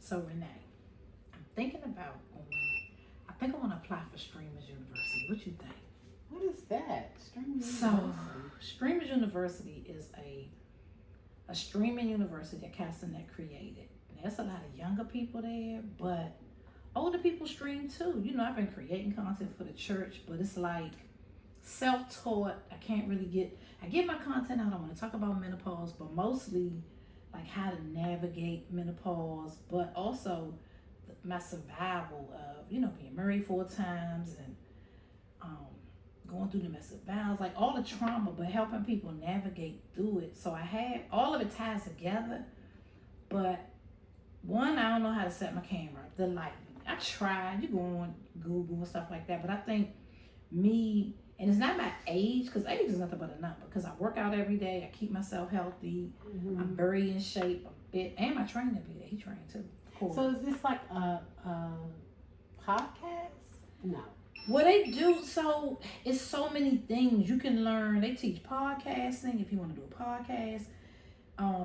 So Renee, I'm thinking about going. I think I want to apply for Streamers University. What you think? What is that? Streaming So University? Streamers University is a streaming university that Castanet created. There's a lot of younger people there, but older people stream too. You know, I've been creating content for the church, but it's like self-taught. I get my content out. I want to talk about menopause, but mostly like how to navigate menopause, but also my survival of, being married 4 times and going through domestic violence, like all the trauma, but helping people navigate through it. So I had all of it ties together, but one, I don't know how to set my camera up, the lighting. I tried, you go on Google and stuff like that, but I think me, and it's not my age, because age is nothing but a number, because I work out every day, I keep myself healthy, I'm very in shape, I'm fit, and my trainer be there, he trained too. Cool. So is this like a podcast? No. What they do, so it's so many things you can learn. They teach podcasting if you want to do a podcast.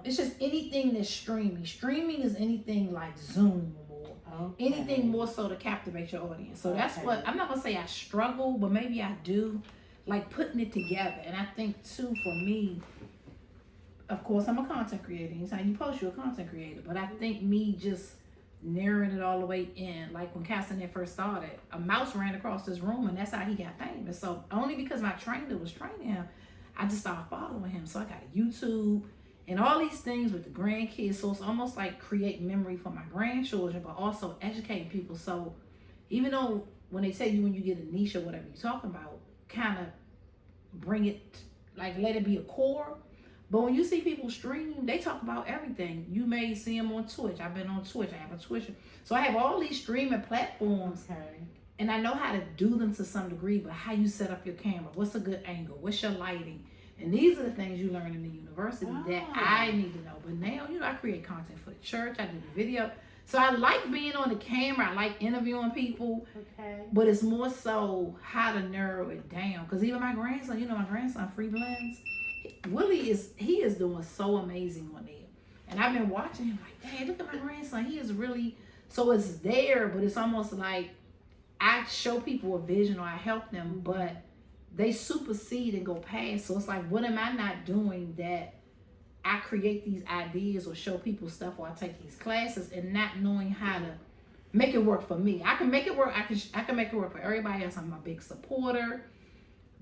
It's just anything that's streaming. Streaming is anything like Zoom or anything more so to captivate your audience. So that's what, I'm not going to say I struggle, but maybe I do, like putting it together. And I think too, for me, of course, I'm a content creator. Anytime you post, you're a content creator. But I think me just narrowing it all the way in, like when Castanet first started, a mouse ran across this room and that's how he got famous. So only because my trainer was training him, I just started following him. So I got a YouTube and all these things with the grandkids. So it's almost like creating memory for my grandchildren, but also educating people. So even though when they tell you when you get a niche or whatever you're talking about, kind of bring it, like let it be a core. But when you see people stream, they talk about everything. You may see them on Twitch. I've been on Twitch. I have a Twitch. So I have all these streaming platforms. And I know how to do them to some degree, but how you set up your camera. What's a good angle? What's your lighting? And these are the things you learn in the university that I need to know. But now, I create content for the church. I do the video. So I like being on the camera. I like interviewing people. But it's more so how to narrow it down. Because even my grandson, my grandson, Free Blends, Willie is doing so amazing on there. And I've been watching him like, dang, look at my grandson. He is really, so it's there, but it's almost like I show people a vision or I help them, but they supersede and go past. So it's like, what am I not doing that I create these ideas or show people stuff or I take these classes and not knowing how to make it work for me. I can make it work. I can make it work for everybody else. I'm a big supporter.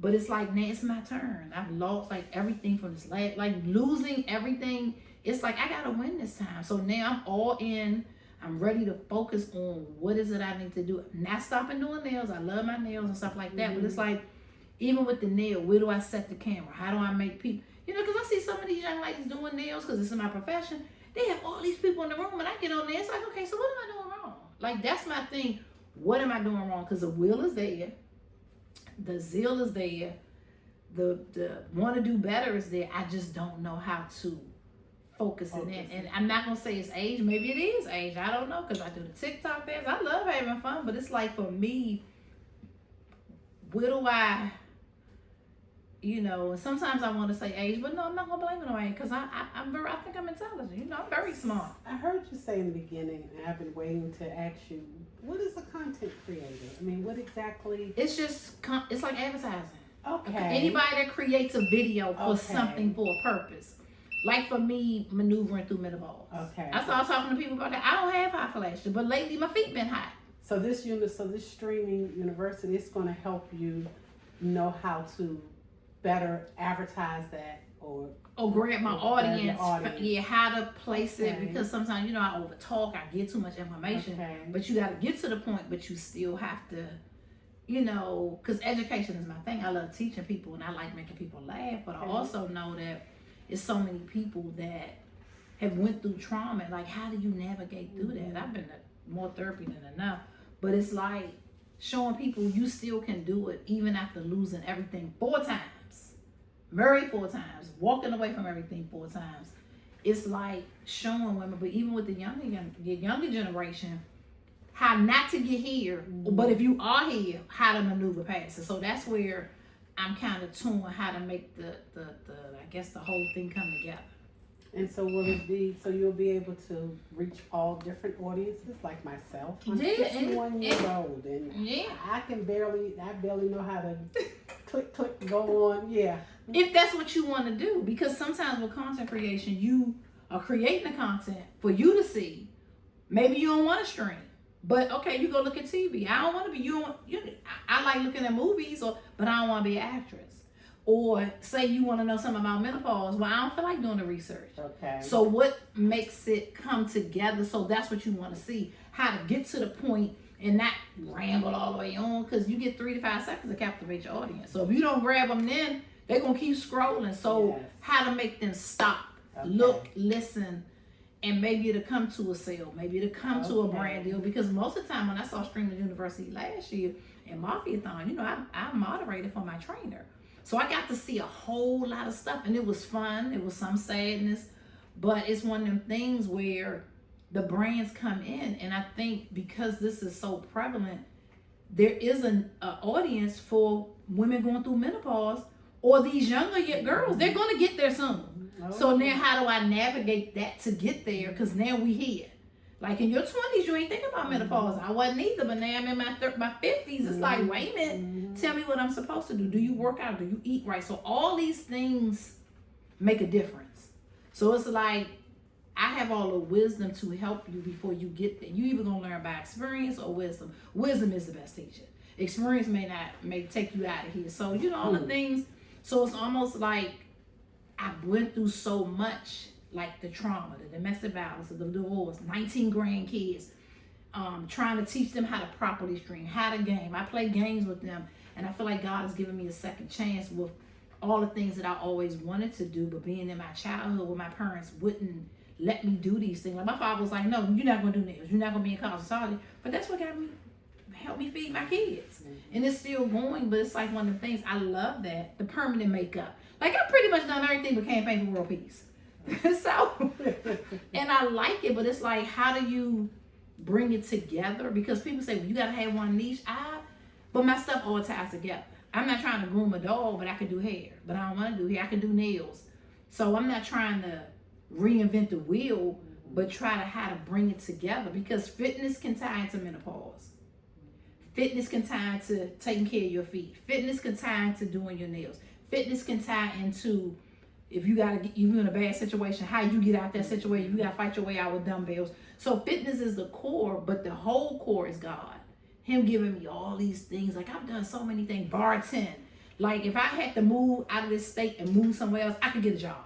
But it's like, now it's my turn. I've lost like everything from this last, like losing everything. It's like, I got to win this time. So now I'm all in. I'm ready to focus on what is it I need to do. Not stopping doing nails. I love my nails and stuff like that. But it's like, even with the nail, where do I set the camera? How do I make people, because I see some of these young ladies doing nails because it's in my profession. They have all these people in the room and I get on there. It's like, okay, so what am I doing wrong? Like, that's my thing. What am I doing wrong? Because the will is there. The zeal is there. The want to do better is there. I just don't know how to focus in it. And I'm not going to say it's age. Maybe it is age. I don't know, because I do the TikTok dance. I love having fun. But it's like, for me, where do I, and sometimes I want to say age, but no, I'm not going to blame it on age, because I think I'm intelligent. I'm very smart. I heard you say in the beginning, and I've been waiting to ask you, what is a content creator? I mean, what exactly? It's just, it's like advertising. Okay. Anybody that creates a video for something, for a purpose. Like for me, maneuvering through menopause. I started talking to people about that. I don't have hot flashes, but lately my feet been hot. So this streaming university is going to help you know how to better advertise that or grab my audience. Yeah, how to place it, because sometimes I over talk, I get too much information, but you got to get to the point, but you still have to, because education is my thing. I love teaching people and I like making people laugh, but I also know that it's so many people that have went through trauma. Like, how do you navigate through that? I've been to more therapy than enough, but it's like showing people you still can do it even after losing everything 4 times, married 4 times, walking away from everything 4 times. It's like showing women, but even with the younger generation, how not to get here, but if you are here, how to maneuver past it. So that's where I'm kind of torn how to make the I guess the whole thing come together. And so will it be, so you'll be able to reach all different audiences like myself? I'm 61 years old and I barely know how to click, go on. Yeah. If that's what you want to do, because sometimes with content creation, you are creating the content for you to see. Maybe you don't want to stream. But okay, you go look at TV. I don't want to be, I like looking at movies, but I don't want to be an actress. Or say you want to know something about menopause. Well, I don't feel like doing the research. Okay. So what makes it come together? So that's what you want to see. How to get to the point and not ramble all the way on. Because you get 3 to 5 seconds to captivate your audience. So if you don't grab them then, they're going to keep scrolling. So how to make them stop, look, listen, and maybe it'll come to a sale. Maybe it'll come to a brand deal. Because most of the time when I saw Streamers University last year in Mafiathon, I moderated for my trainer. So I got to see a whole lot of stuff, and it was fun. It was some sadness, but it's one of them things where the brands come in, and I think because this is so prevalent, there is an audience for women going through menopause or these younger girls. They're going to get there soon. So now how do I navigate that to get there? Because now we here. Like in your 20s, you ain't thinking about menopause. I wasn't either, but now I'm in my 50s. It's like, wait a minute, tell me what I'm supposed to do. Do you work out? Do you eat right? So all these things make a difference. So it's like, I have all the wisdom to help you before you get there. You either gonna learn by experience or wisdom. Wisdom is the best teacher. Experience may take you out of here. So all the things. So it's almost like I went through so much. Like the trauma, the domestic violence, the divorce, 19 grandkids, trying to teach them how to properly stream, how to game. I play games with them, and I feel like God has given me a second chance with all the things that I always wanted to do, but being in my childhood where my parents wouldn't let me do these things. Like my father was like, no, you're not going to do nails. You're not going to be in college society. But that's what helped me feed my kids. And it's still going, but it's like one of the things. I love that, the permanent makeup. Like I've pretty much done everything but campaign for world peace. So, and I like it, but it's like, how do you bring it together? Because people say, well, you gotta have one niche. But my stuff all ties together. I'm not trying to groom a dog, but I can do hair. But I don't want to do hair. I can do nails. So I'm not trying to reinvent the wheel, but try to how to bring it together. Because fitness can tie into menopause. Fitness can tie into taking care of your feet. Fitness can tie into doing your nails. Fitness can tie into if you're in a bad situation, how you get out that situation. You gotta fight your way out with dumbbells. So fitness is the core, but the whole core is God. Him giving me all these things. Like I've done so many things. Bartend. Like if I had to move out of this state and move somewhere else, I could get a job.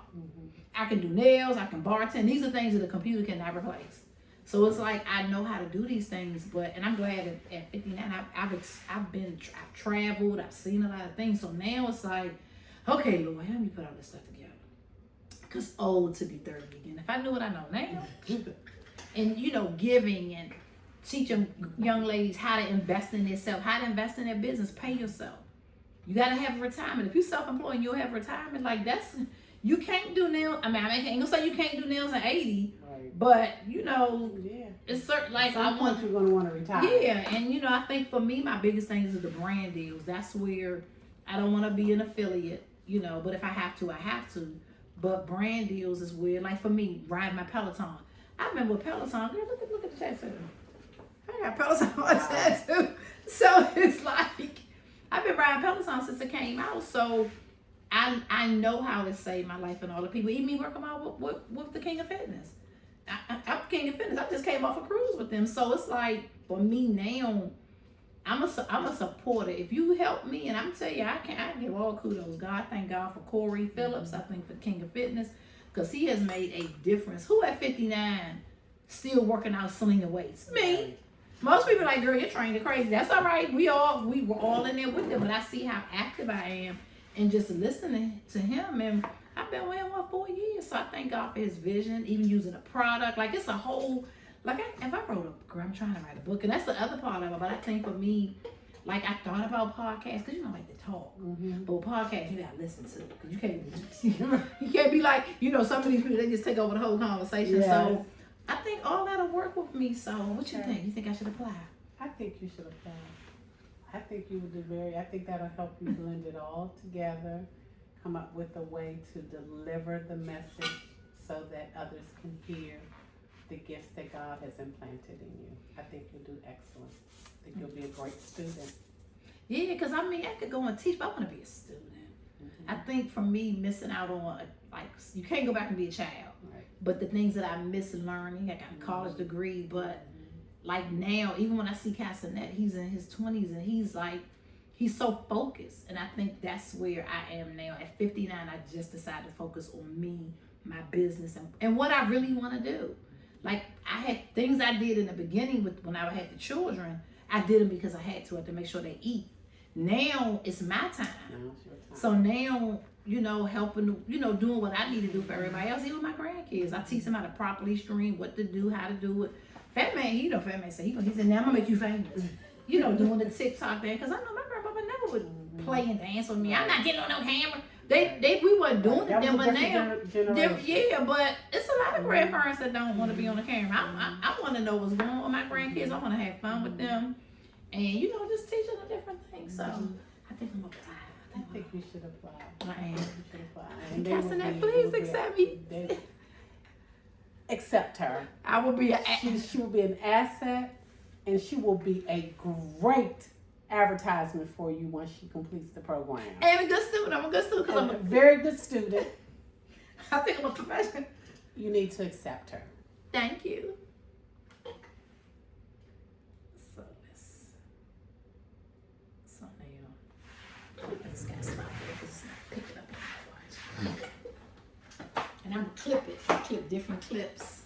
I can do nails. I can bartend. These are things that a computer cannot replace. So it's like I know how to do these things, and I'm glad at 59 I've traveled. I've seen a lot of things. So now it's like, okay, Lord, help me put all this stuff together. Cause old to be 30 again. If I knew what I know now, and giving and teaching young ladies how to invest in themselves, how to invest in their business, pay yourself. You gotta have retirement. If you're self-employed and you'll have retirement, like you can't do nails. I mean, I ain't gonna say you can't do nails at 80, but it's certain. Like at some point you're gonna want to retire. Yeah, and I think for me, my biggest thing is the brand deals. That's where I don't want to be an affiliate, but if I have to, I have to. But brand deals is where, like for me, riding my Peloton. I remember Peloton. Girl, look at the tattoo. I got Peloton tattoo. So it's like I've been riding Peloton since it came out. So I know how it saved my life and all the people. Even me working out with the King of Fitness. I'm King of Fitness. I just came off a cruise with them. So it's like for me now, I'm a supporter. If you help me, and I'm telling you, I give all kudos. God, thank God for Corey Phillips. I think for King of Fitness, because he has made a difference. Who at 59 still working out, slinging weights? Me. Most people are like, girl, you're training crazy. That's all right. We were all in there with them, but I see how active I am, and just listening to him. And I've been with him for 4 years, so I thank God for his vision. Even using a product, like it's a whole. Like if I wrote a, girl, I'm trying to write a book, and that's the other part of it. But I think for me, like I thought about podcasts, because I like to talk. But with podcasts, you gotta listen to it, because you can't be like, some of these people, they just take over the whole conversation. Yes. So I think all that'll work with me. So what you think? You think I should apply? I think you should apply. I think you would do I think that'll help you blend it all together, come up with a way to deliver the message so that others can hear the gifts that God has implanted in you. I think you'll do excellent. I think you'll be a great student. Yeah, because I mean, I could go and teach, but I want to be a student. Mm-hmm. I think for me, missing out on, like, you can't go back and be a child. Right. But the things that I miss learning, I got a college degree, but like now, even when I see Cassinet, he's in his 20s and he's so focused. And I think that's where I am now. At 59, I just decided to focus on me, my business, and what I really want to do. Like, I had things I did in the beginning when I had the children. I did them because I had to make sure they eat. Now it's my time. So now, helping, doing what I need to do for everybody else, even my grandkids. I teach them how to properly stream, what to do, how to do it. Fat man said, he said, now I'm gonna make you famous. Doing the TikTok thing. Because I know my grandmama never would play and dance with me. I'm not getting on no camera. We weren't doing it then, but now, but it's a lot of grandparents that don't want to be on the camera. I want to know what's going on with my grandkids. I want to have fun with them, and just teach them different things. So I think I'm gonna apply. I think you should apply. I am. You should apply. And Cassinet, please accept me. Accept her. I will be. She will be an asset, and she will be a great advertisement for you once she completes the program. And a good student. I'm a good student because I'm a very good student. I think I'm a professional. You need to accept her. Thank you. So now I just gotta stop it because it's not picking up on my watch. And I'm gonna clip it. I clip different clips.